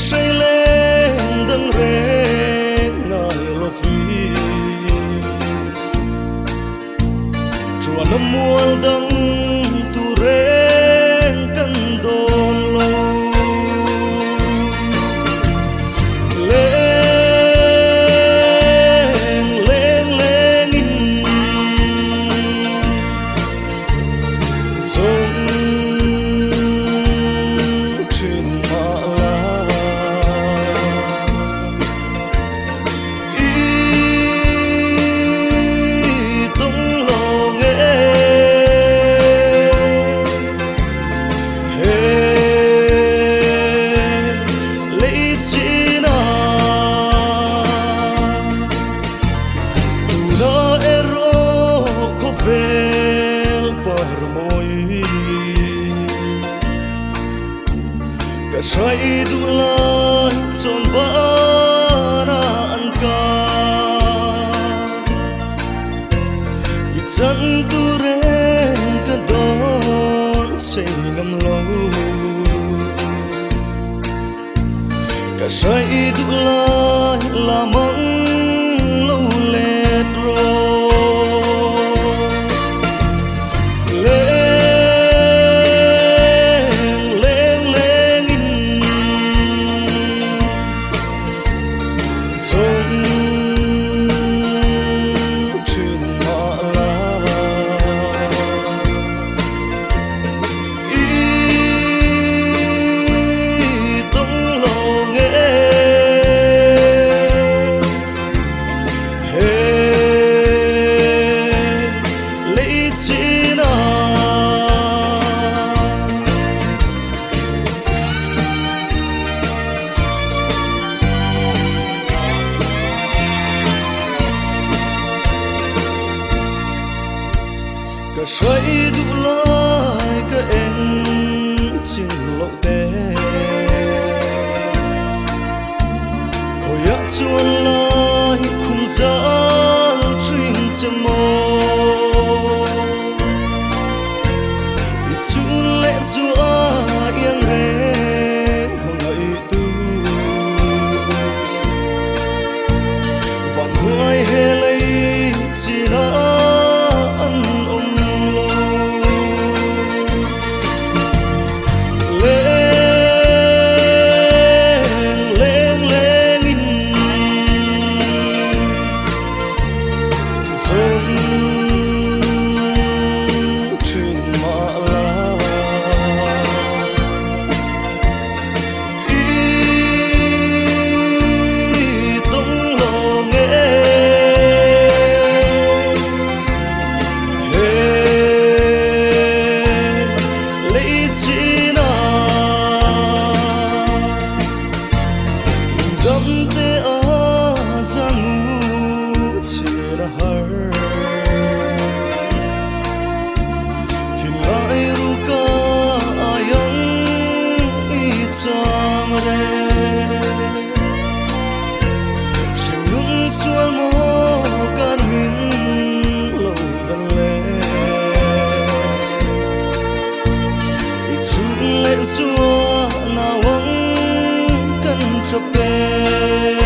say lên đấng rê ngài lo phi chùa năm muôn đấng tu rê cân đồn lâu say du lai chọn bana an ca i chan tu ren ka don say ngam lo ka say du lai la mong lo le dro ka say du lai ka en chim lo te khoya chuan lai khum zal trin chamo i chu le zua yang re ngai tu van huai he lei chi la Xua na wang kan cho pe